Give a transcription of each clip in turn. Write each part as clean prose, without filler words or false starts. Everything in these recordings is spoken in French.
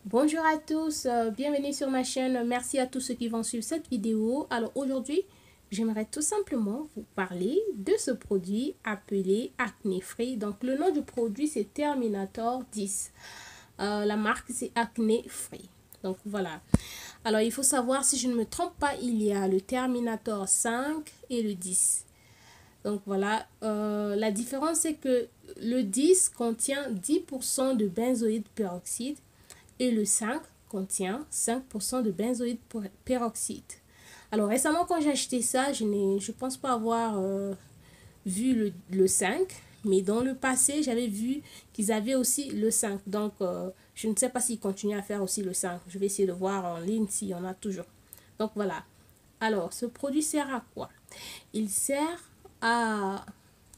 Bonjour à tous, bienvenue sur ma chaîne. Merci à tous ceux qui vont suivre cette vidéo. Alors aujourd'hui, j'aimerais tout simplement vous parler de ce produit appelé Acne Free. Donc le nom du produit c'est Terminator 10. La marque c'est Acne Free. Donc voilà. Alors il faut savoir, si je ne me trompe pas, il y a le Terminator 5 et le 10. Donc voilà, la différence c'est que le 10 contient 10% de benzoïde peroxyde et le 5 contient 5% de benzoïde peroxyde. Alors récemment quand j'ai acheté ça, je pense pas avoir vu le 5, mais dans le passé j'avais vu qu'ils avaient aussi le 5. Donc je ne sais pas s'ils continuent à faire aussi le 5. Je vais essayer de voir en ligne s'il y en a toujours. Donc voilà. Alors ce produit sert à quoi? Il sert à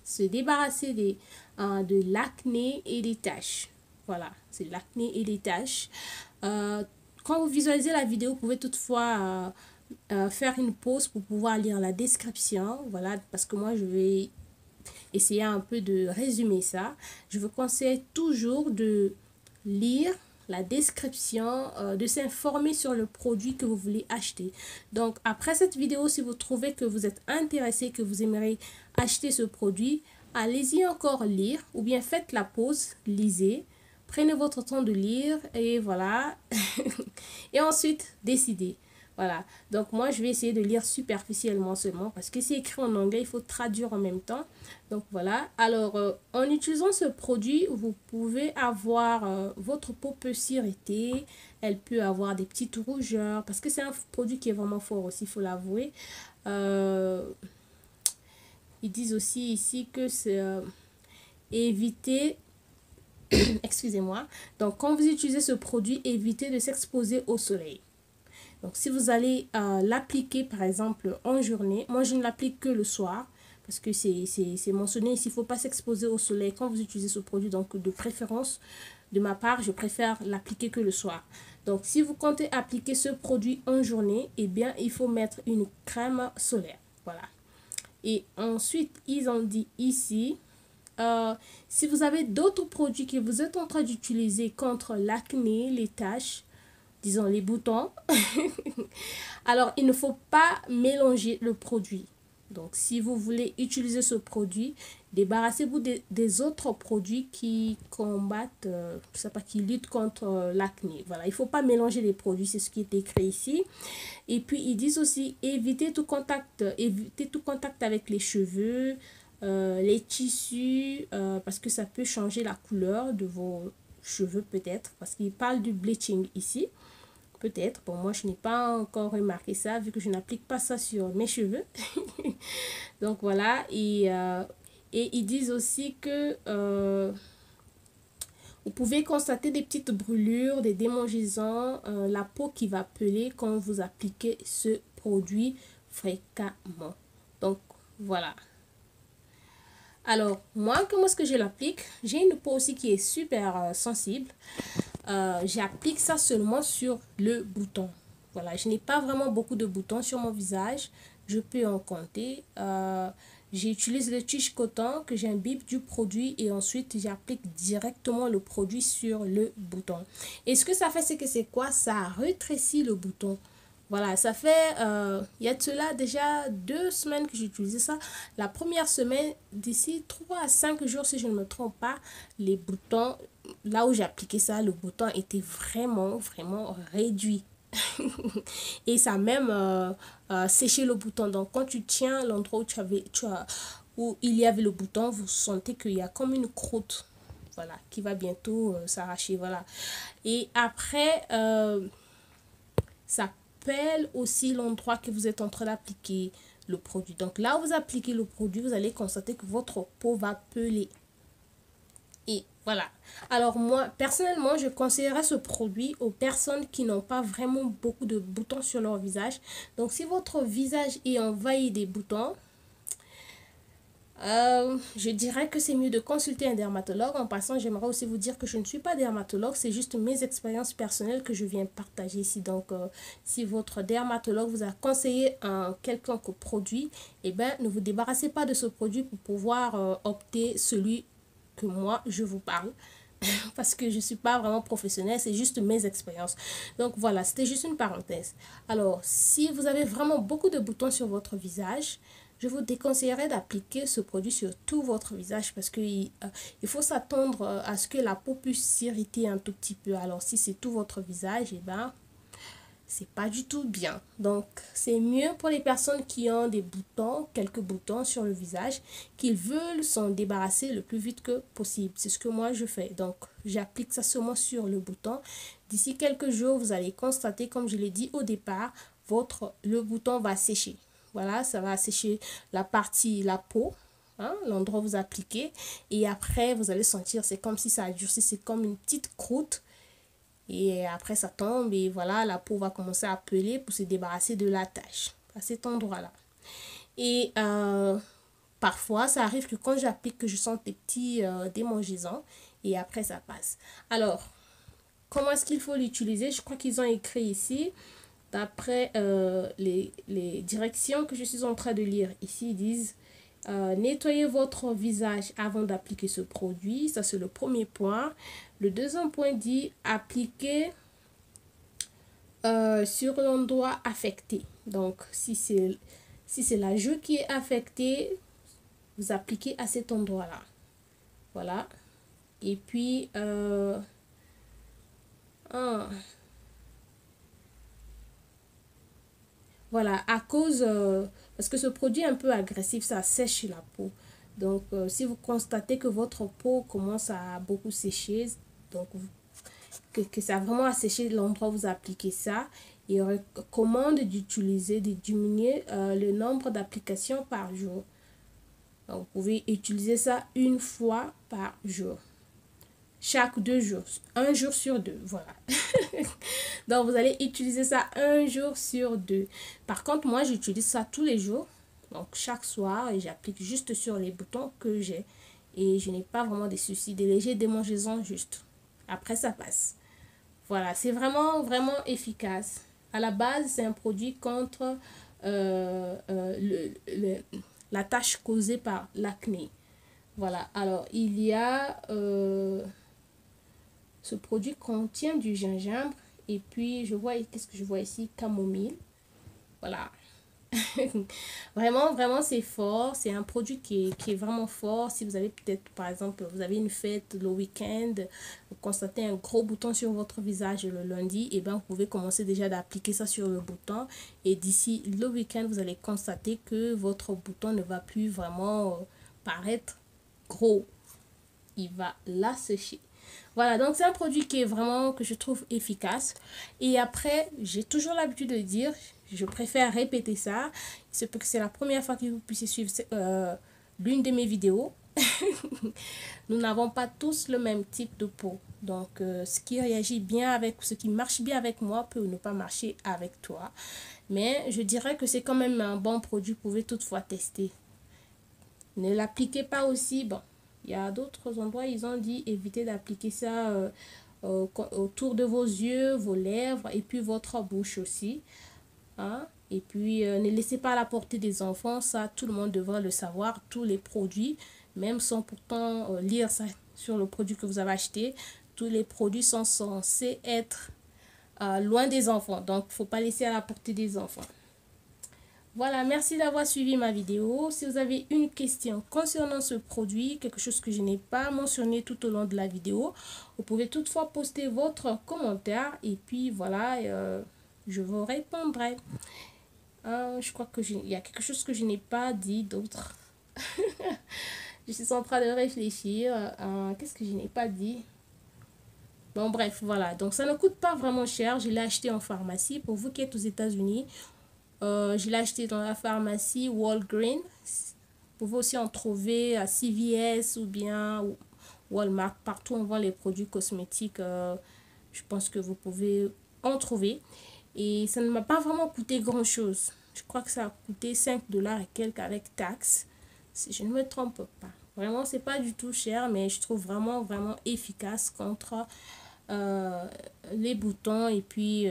se débarrasser de l'acné et des taches. Voilà, c'est l'acné et des taches. Quand vous visualisez la vidéo, vous pouvez toutefois faire une pause pour pouvoir lire la description. Voilà, parce que moi, je vais essayer un peu de résumer ça. Je vous conseille toujours de lire la description, de s'informer sur le produit que vous voulez acheter. Donc après cette vidéo, si vous trouvez que vous êtes intéressé, que vous aimeriez acheter ce produit, allez-y encore lire ou bien faites la pause, lisez, prenez votre temps de lire et voilà. Et ensuite décidez. Voilà, donc moi je vais essayer de lire superficiellement seulement parce que c'est écrit en anglais, il faut traduire en même temps. Donc voilà, alors en utilisant ce produit, vous pouvez avoir, votre peau peut s'irriter, elle peut avoir des petites rougeurs parce que c'est un produit qui est vraiment fort aussi, il faut l'avouer. Ils disent aussi ici que c'est éviter, excusez-moi, donc quand vous utilisez ce produit, évitez de s'exposer au soleil. Donc, si vous allez l'appliquer, par exemple, en journée, moi, je ne l'applique que le soir parce que c'est mentionné ici, il ne faut pas s'exposer au soleil quand vous utilisez ce produit. Donc, de préférence, de ma part, je préfère l'appliquer que le soir. Donc, si vous comptez appliquer ce produit en journée, eh bien, il faut mettre une crème solaire. Voilà. Et ensuite, ils ont dit ici, si vous avez d'autres produits que vous êtes en train d'utiliser contre l'acné, les taches, disons les boutons, alors il ne faut pas mélanger le produit. Donc si vous voulez utiliser ce produit, débarrassez-vous des autres produits qui combattent, je sais pas, qui luttent contre l'acné. Voilà, il ne faut pas mélanger les produits, c'est ce qui est écrit ici. Et puis ils disent aussi évitez tout contact avec les cheveux, les tissus, parce que ça peut changer la couleur de vos cheveux peut-être, parce qu'ils parlent du bleaching ici. Peut-être, pour moi je n'ai pas encore remarqué ça vu que je n'applique pas ça sur mes cheveux. Donc voilà, et ils disent aussi que vous pouvez constater des petites brûlures, des démangeaisons, la peau qui va peler quand vous appliquez ce produit fréquemment. Donc voilà. Alors moi, comment est-ce que je l'applique? J'ai une peau aussi qui est super sensible. J'applique ça seulement sur le bouton. Voilà, je n'ai pas vraiment beaucoup de boutons sur mon visage. Je peux en compter. J'utilise le tige coton que j'imbibe du produit et ensuite j'applique directement le produit sur le bouton. Et ce que ça fait, c'est que c'est quoi? Ça rétrécit le bouton. Voilà, ça fait, il y a de cela déjà 2 semaines que j'ai utilisé ça. La première semaine, d'ici 3 à 5 jours, si je ne me trompe pas, les boutons, là où j'ai appliqué ça, le bouton était vraiment réduit. Et ça a même séché le bouton. Donc, quand tu tiens l'endroit où il y avait le bouton, vous sentez qu'il y a comme une croûte. Voilà, qui va bientôt s'arracher. Voilà. Et après, ça pèle aussi l'endroit que vous êtes en train d'appliquer le produit. Donc là où vous appliquez le produit, vous allez constater que votre peau va peler. Et voilà. Alors moi, personnellement, je conseillerais ce produit aux personnes qui n'ont pas vraiment beaucoup de boutons sur leur visage. Donc si votre visage est envahi des boutons, je dirais que c'est mieux de consulter un dermatologue. En passant, j'aimerais aussi vous dire que je ne suis pas dermatologue, c'est juste mes expériences personnelles que je viens partager ici. Donc, si votre dermatologue vous a conseillé un quelconque produit, eh ben, ne vous débarrassez pas de ce produit pour pouvoir opter celui que moi je vous parle. parce que je ne suis pas vraiment professionnelle, c'est juste mes expériences. Donc voilà, c'était juste une parenthèse. Alors, si vous avez vraiment beaucoup de boutons sur votre visage, je vous déconseillerais d'appliquer ce produit sur tout votre visage parce qu'il il faut s'attendre à ce que la peau puisse s'irriter un tout petit peu. Alors, si c'est tout votre visage, et ben, c'est pas du tout bien. Donc, c'est mieux pour les personnes qui ont des boutons, quelques boutons sur le visage, qu'ils veulent s'en débarrasser le plus vite que possible. C'est ce que moi je fais. Donc, j'applique ça seulement sur le bouton. D'ici quelques jours, vous allez constater, comme je l'ai dit au départ, le bouton va sécher. Voilà, ça va sécher la partie, la peau, hein, l'endroit où vous appliquez. Et après, vous allez sentir, c'est comme si ça a durci, c'est comme une petite croûte. Et après, ça tombe et voilà, la peau va commencer à peler pour se débarrasser de la tache à cet endroit-là. Et parfois, ça arrive que quand j'applique, que je sens des petits démangeaisons et après, ça passe. Alors, comment est-ce qu'il faut l'utiliser? Je crois qu'ils ont écrit ici, d'après les directions que je suis en train de lire ici, ils disent nettoyez votre visage avant d'appliquer ce produit. Ça, c'est le premier point. Le deuxième point dit appliquer sur l'endroit affecté. Donc, si c'est la joue qui est affectée, vous appliquez à cet endroit-là. Voilà. Et puis, voilà, à cause, parce que ce produit est un peu agressif, ça sèche la peau. Donc, si vous constatez que votre peau commence à beaucoup sécher, donc que ça a vraiment asséché l'endroit où vous appliquez ça, il recommande d'utiliser, de diminuer le nombre d'applications par jour. Donc, vous pouvez utiliser ça une fois par jour. Chaque 2 jours, un jour sur 2, voilà. Donc, vous allez utiliser ça un jour sur 2. Par contre, moi, j'utilise ça tous les jours. Donc, chaque soir, et j'applique juste sur les boutons que j'ai. Et je n'ai pas vraiment des soucis, des légers démangeaisons juste. Après, ça passe. Voilà, c'est vraiment, vraiment efficace. À la base, c'est un produit contre la tache causée par l'acné. Voilà, alors il y a... ce produit contient du gingembre et puis je vois, qu'est-ce que je vois ici? Camomille. Voilà. Vraiment, vraiment, c'est fort. C'est un produit qui est vraiment fort. Si vous avez peut-être, par exemple, vous avez une fête le week-end, vous constatez un gros bouton sur votre visage le lundi, et bien vous pouvez commencer déjà d'appliquer ça sur le bouton. Et d'ici le week-end, vous allez constater que votre bouton ne va plus vraiment paraître gros. Il va l'assécher. Voilà, donc c'est un produit qui est vraiment, que je trouve efficace. Et après, j'ai toujours l'habitude de dire, je préfère répéter ça. Il se peut que c'est la première fois que vous puissiez suivre l'une de mes vidéos. Nous n'avons pas tous le même type de peau. Donc, ce qui réagit bien avec, ce qui marche bien avec moi peut ne pas marcher avec toi. Mais je dirais que c'est quand même un bon produit. Vous pouvez toutefois tester. Ne l'appliquez pas aussi, bon. Il y a d'autres endroits, ils ont dit éviter d'appliquer ça autour de vos yeux, vos lèvres et puis votre bouche aussi. Hein? Et puis, ne laissez pas à la portée des enfants, ça tout le monde devrait le savoir, tous les produits, même sans pourtant lire ça sur le produit que vous avez acheté, tous les produits sont censés être loin des enfants, donc il ne faut pas laisser à la portée des enfants. Voilà, merci d'avoir suivi ma vidéo. Si vous avez une question concernant ce produit, quelque chose que je n'ai pas mentionné tout au long de la vidéo, vous pouvez toutefois poster votre commentaire et puis voilà, je vous répondrai. Je crois que il y a quelque chose que je n'ai pas dit d'autre. Je suis en train de réfléchir. Qu'est-ce que je n'ai pas dit? Bon, bref, voilà. Donc, ça ne coûte pas vraiment cher. Je l'ai acheté en pharmacie. Pour vous qui êtes aux États-Unis, je l'ai acheté dans la pharmacie Walgreens. Vous pouvez aussi en trouver à CVS ou bien Walmart. Partout on vend les produits cosmétiques. Je pense que vous pouvez en trouver. Et ça ne m'a pas vraiment coûté grand chose. Je crois que ça a coûté 5 dollars et quelques avec taxes. Si je ne me trompe pas. Vraiment, c'est pas du tout cher, mais je trouve vraiment, vraiment efficace contre les boutons et puis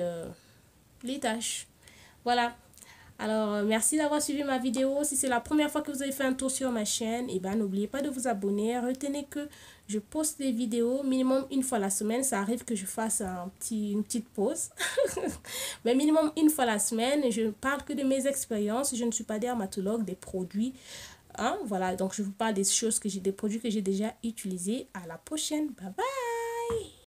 les taches. Voilà. Alors, merci d'avoir suivi ma vidéo. Si c'est la première fois que vous avez fait un tour sur ma chaîne, eh ben, n'oubliez pas de vous abonner. Retenez que je poste des vidéos minimum une fois la semaine. Ça arrive que je fasse une petite pause. Mais minimum une fois la semaine. Je ne parle que de mes expériences. Je ne suis pas dermatologue, des produits. Hein? Voilà, donc je vous parle des produits que j'ai déjà utilisés. À la prochaine. Bye bye.